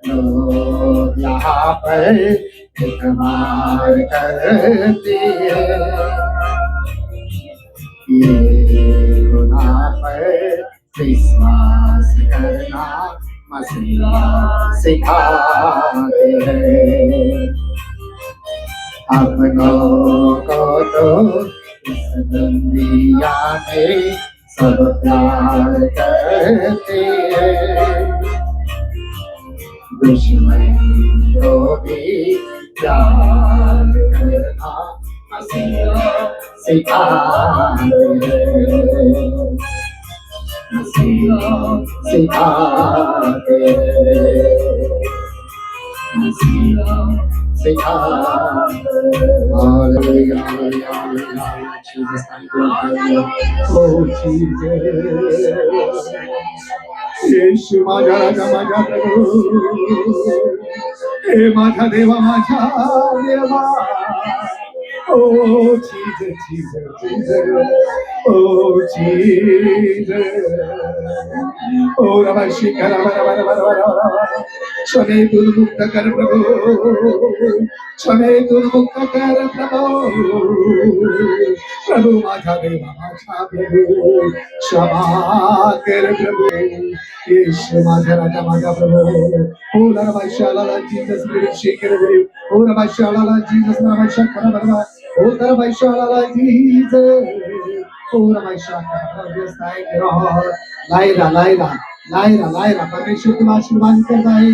लोग यहाँ पर इतमार करते हैं, ये गुनाह पर विश्वास करना मसीह सिखाते हैं। अपनों को तो इस दुनिया में सब प्यार करते हैं, दुश्मन को भी प्यार करना मसीह सिखाते हैं, मसीह सिखाते हैं, मसीह सिखाते हैं। Hallelujah, hallelujah, hallelujah. Jesus, thank you, hallelujah. Oh, Jesus. येशू माझा राजा माझा प्रभू, हे माझा देवा माझा देवा. Oh Jesus, Jesus, Jesus. Oh Jesus. Oh Ramashikara Bara. क्षमे दुर्मुक्त कर प्रभु, क्षमे दुर्मुक्त कर प्रभु, प्रभु माझा देवा माझा प्रभु, क्षमा कर प्रभु. यीशु माझा राजा माझा प्रभु. Oh Ramashikara Jesus, Ramashikara. Oh Ramashikara Jesus, Ramashikara. Oh Ramashikara Jesus. Oh Ramashikara. Yes, thank you Lord. Laira, Laira. Lyra Lyra परमेश्वर तुला आशीर्वादित करता है.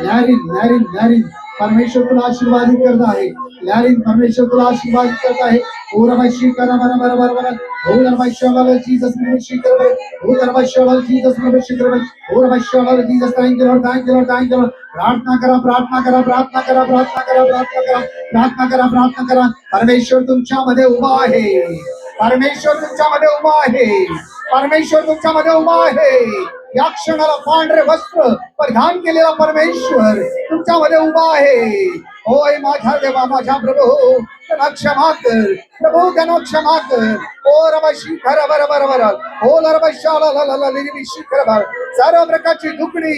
लैरिन लैरिन लैरिन परमेश्वर तुला आशीर्वादित करता है. लैरिन परमेश्वर तुला आशीर्वादित करता है. ओ रमशी करा बरा बरा बरा बरा. ओ रमशी वाला जीसस रमशी कर. ओ रमशी वाला जीसस रमशी कर. ओ रमशी वाला Jesus thank you Lord thank you Lord thank you Lord. प्रार्थना करा प्रार्थना करा प्रार्थना करा प्रार्थना करा प्रार्थना करा प्रार्थना करा प्रार्थना करा. परमेश्वर तुमच्यामध्ये उभा आहे. परमेश्वर तुमच्यामध्ये उभा आहे. परमेश्वर तुमच्यामध्ये उभा आहे. या क्षणाला पांढरे वस्त्र परिधान केलेला परमेश्वर तुमच्यामध्ये उभा आहे. होय माझा देवा माझा प्रभू, त्यांना क्षमा कर प्रभू, त्यांना क्षमा कर. ओ रमशी खरा बरा बरा बरा. ओ लरबशाला ला ला ला लिरिबिशी खरा बरा. सर्व प्रकारची दुखणी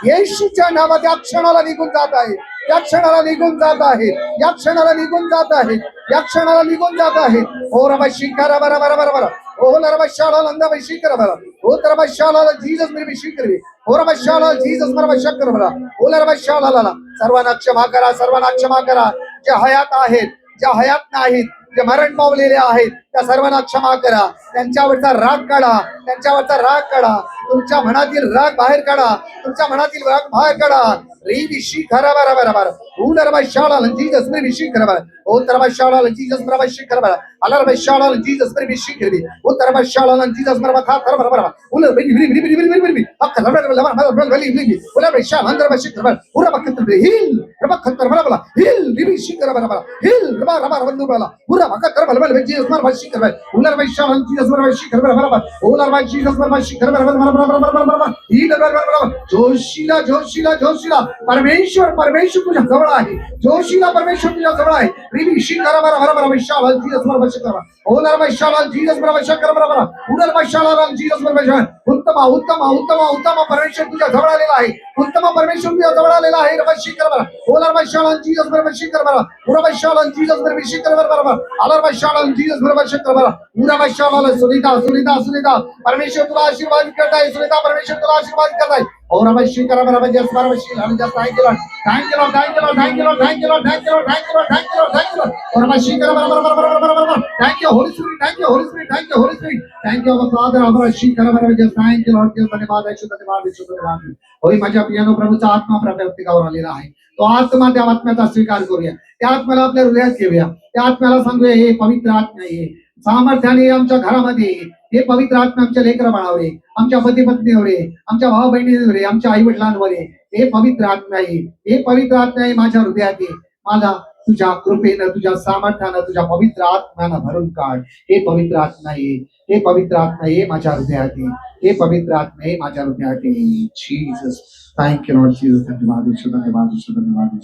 येशूच्या नावात या क्षणाला निघून जात आहे. या क्षणाला निघून जात आहे. या क्षणाला निघून जात आहे. या क्षणाला निघून जात आहे. ओ रमशी खरा बरा बरा बरा बरा. ओ लरबशाला लंदा बशी खरा बरा. ओ तरबशाला जीसस मेरी बशी कर. ओ रमशाला जीसस मेरा बशा कर बरा. ओ लरबशाला ला ला. सर्वांना क्षमा करा, सर्वांना क्षमा करा. जे हयात आहेत, ज्या हयात नाहीत, जे मरण पावलेले आहेत, त्या सर्वांना क्षमा करा. त्यांच्यावरचा राग काढा, त्यांच्यावरचा राग काढा. तुमच्या मनातील राग बाहेर काढा. तुमच्या मनातील राग बाहेर काढा. रीबिशी खरा बरा बरा बरा. उलरबशाला जीसस मेरी बशी कर बरा. ओ तरबशाला जीसस मेरा बशी कर बरा. अलरबशाला जीसस मेरी बशी कर. ओ तरबशाला जीसस मेरा बखा कर बरा बरा. उलर बिरी बिरी बिरी बिरी बिरी बिरी. अक्का लबरा लबरा लबरा लबरा लबरा. उलरबशाला अंदर बशी कर बरा. पूरा बखत हिल रबा खतर बला बला हिल रिबी शिकर बला बला हिल रबा रबा बंदू बला पूरा भकतर बला बला जी उसमर भाई शिकर भाई उलर भाई शालन जी उसमर भाई शिकर बला बला उलर भाई जी उसमर भाई शिकर बला बला बला बला हिल बला बला जोशीला जोशीला जोशीला परमेश्वर परमेश्वर तुझ्या जवळ आहे जोशीला परमेश्वर तुझ्या जवळ आहे रिबी शिकर बला बला बला शालन जी उसमर भाई शिकर उलर भाई शालन जी उसमर भाई शिकर बला बला उलर भाई शालन जी उसमर भाई उत्तम उत्तम उत्तम उत्तम परमेश्वर तुझ्या जवळ आलेला आहे उत्तम परमेश्वर तुझ्या जवळ आलेला आहे रबा शिकर बला उलर भाई शालन जी उसमर भाई शिकर बला उलर भाई शालन जी उसमर भाई शिकर बला बला अलर भाई शालन जी उसमर भाई शिकर बला उलर भाई शालन सुनीता सुनीता सुनीता परमेश्वर तुला आशीर्वाद करताय सुनीता परमेश्वर तुला आशीर्वाद करताय और भाई शिकर बला भाई जस भाई शिकर जस thank you thank you thank you thank you thank you thank you thank you thank you thank you और भाई शिकर बला thank you Holy Spirit thank you Holy Spirit thank you Holy Spirit thank you our father our शिकर बला जस thank you Lord धन्यवाद आहे धन्यवाद धन्यवाद होय माझ्या पियानो प्रभूचा आत्मा प्रत्येकावर आलेला आहे तो आत्मा त्या आत्म्याचा स्वीकार करूया त्या आत्म्याला आपल्या हृदयात घेऊया त्या आत्म्याला सांगूया हे पवित्र आत्मा आहे सामर्थ्याने आमच्या घरामध्ये हे पवित्र आत्मा आमच्या लेकरं बाळावर आमच्या पती पत्नीवर आमच्या भाऊ बहिणीवर आमच्या आई वडिलांवर हे पवित्र आत्मा आहे हे पवित्र आत्मा आहे माझ्या हृदयात माझा तुझ्या कृपेनं तुझ्या सामर्थ्यानं तुझ्या पवित्र आत्म्यानं भरून काढ हे पवित्र आत्मा आहे हे पवित्र आत्मा आहे माझ्या हृदयात हे पवित्र आत्मा आहे माझ्या हृदयात जीसस थँक्यू लॉर्ड जीसस धन्यवाद धन्यवाद धन्यवाद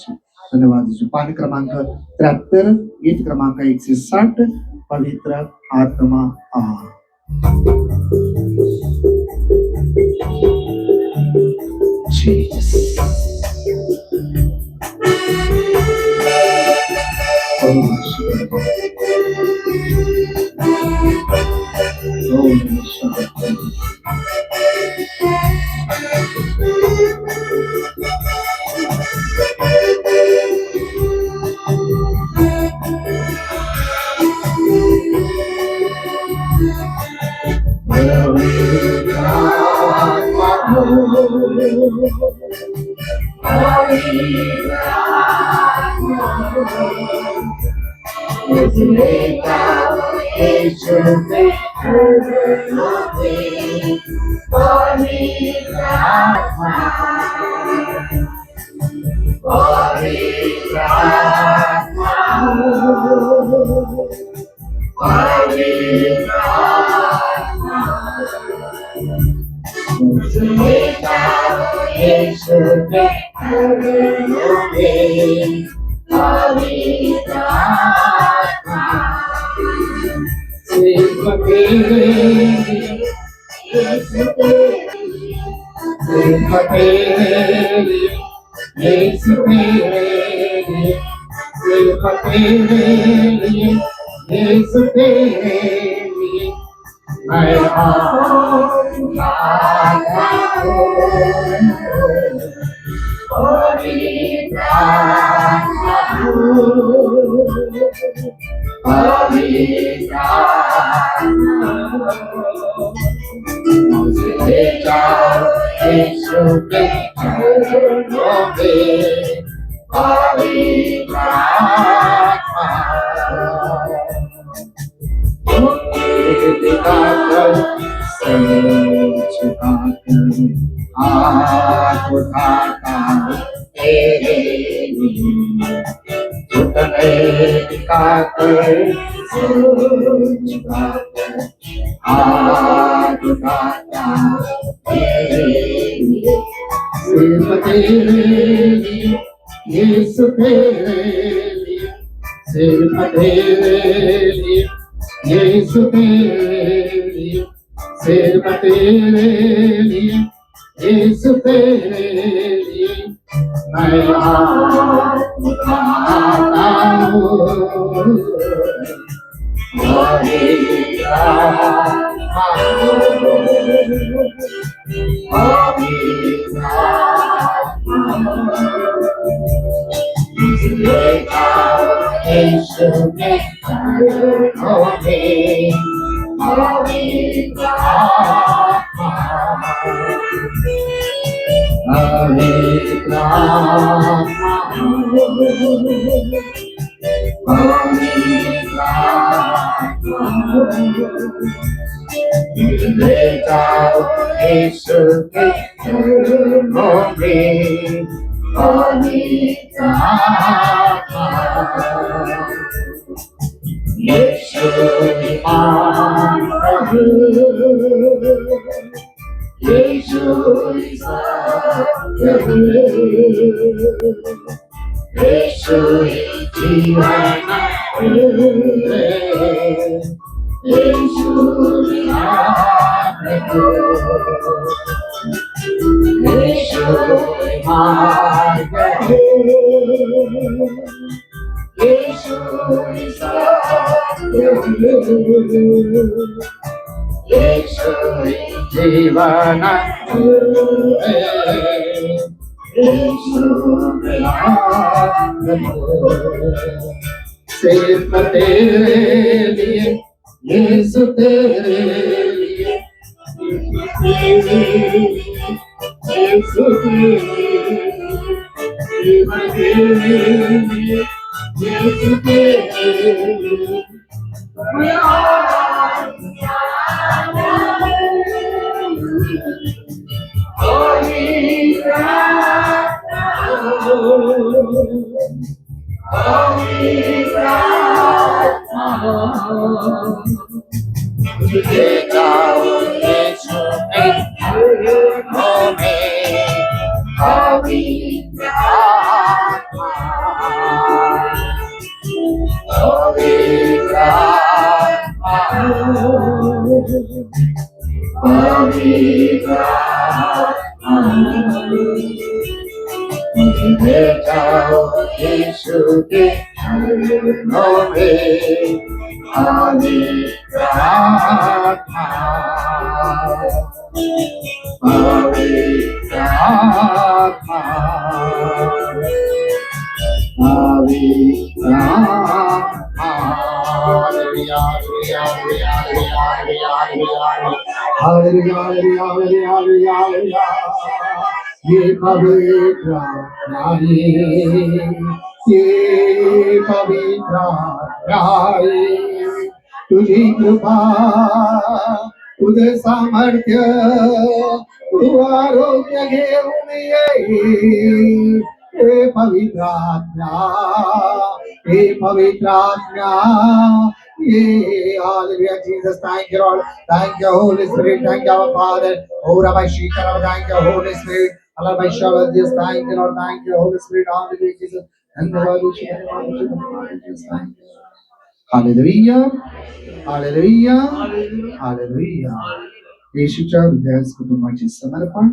धन्यवाद पाठ क्रमांक 73 गीत क्रमांक 160 पवित्र आत्मा आ Jesus. पवित्र आत्मा यीशु महान प्रभु यीशु सत्य यीशु जीवन यीशु महान यीशु महान यीशु सत्य यीशु जीवन सिर्फ तेरे लिए यीशु तेरे लिए यीशु तेरे लिए यीशु तेरे लिए यीशु के चरणों में पवित्र आत्मा पवित्र आत्मा पवित्र आत्मा हालेलुया हालेलुया हालेलुया हालेलुया ये पवित्र नारी ये पवित्र नारी तुझी कृपा तुझ सामर्थ्य तू आरोग्य घेऊन ये पवित्र आत्मा ये पवित्र आत्मा Yeah, hallelujah, Jesus, thank you, Lord. Thank you, Holy Spirit. Thank you, our Father. Oh, Rabbi Shikara, thank you, Holy Spirit. Allah, my Shabbat, just thank you, Lord. Thank you, Holy Spirit. Hallelujah, Jesus. And the Lord, just thank you. Hallelujah, hallelujah, hallelujah. येशूच्या हृदयास कुटुंबाचे समर्पण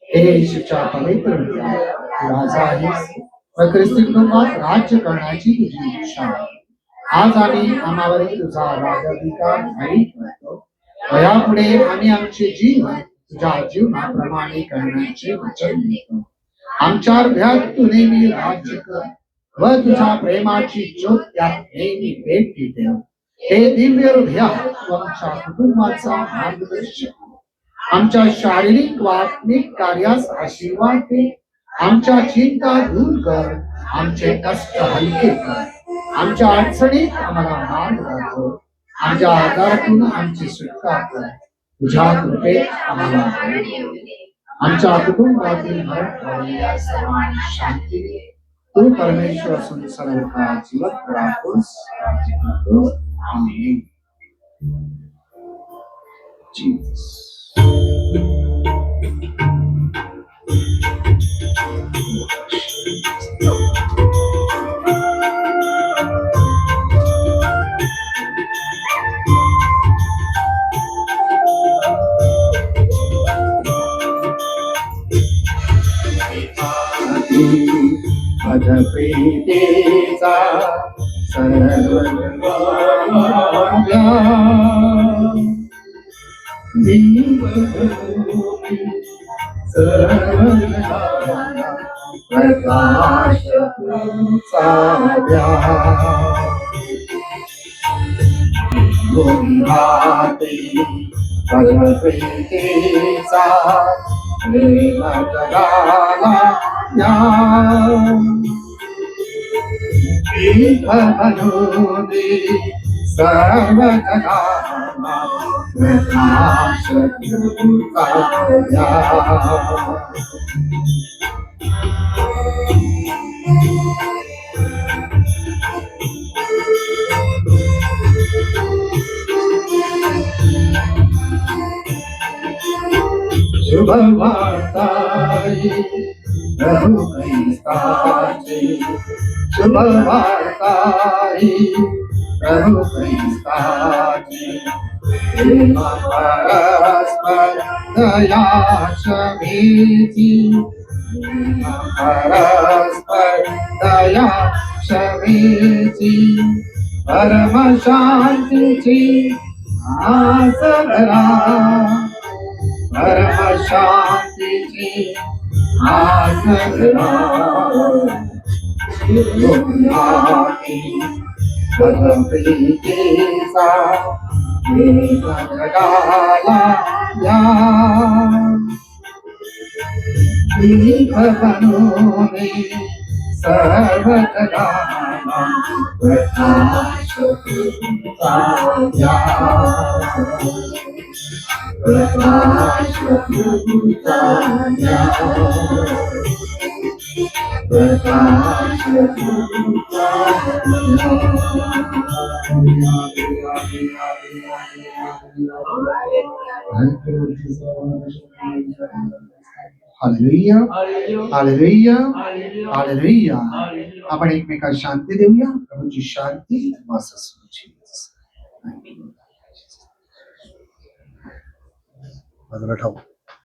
येशूच्या पवित्र हृदयात राजा आहेस व ख्रिस्ती कुटुंबात राज्य करण्याची तुझी इच्छा आज आम्ही आम्हावरील तुझा राजाधिकार माहीत करतो यापुढे आम्ही आमचे जीवन तुझ्या जीवनाप्रमाणे करण्याचे वचन देतो आमच्या हृदयात तू नेहमी राज्य कर व तुझ्या प्रेमाची ज्योत त्यात नेहमी पेटती ठेव हे दिव्य हृदय आमच्या कुटुंबाचा मार्गदर्शक आमच्या शारीरिक व आत्मिक कार्यास आशीर्वाद दे आमच्या चिंता दूर कर आमचे कष्ट हलके कर आमच्या अडचणीत आम्हाला मार्ग दाखव आमच्या आजारातून आमची सुटका कर तुझ्या कृपेत आम्हाला आमच्या कुटुंबातील मरण पावलेल्या सर्वांना शांती दे तू परमेश्वर असून सर्व काळ जीवत राहतोस राज्य करतोस आमेन जीसस प्रीतीचा प्रकाश प्रीतीचा प्रेम जगाला बनोदे सर्व जगाला प्रकाश तुझा शुभ वार्ताई प्रभु ख्रिस्ताची शुभ वार्ताई प्रभु ख्रिस्ताची परस्पर दया क्षमेची परस्पर दया क्षमेची परम शांतीची आसरा परम शांतीची आसरा परम प्रीतीचा जगाला या दीप बनवणे सर्व जगाला प्रकाश तुमचा या प्रकाश तुमचा या प्रकाश तुमचा हालेलुया हालेलुया हालेलुया. आपण एकमेकांना शांती देऊया. प्रभूची शांती बाजूला ठेवू.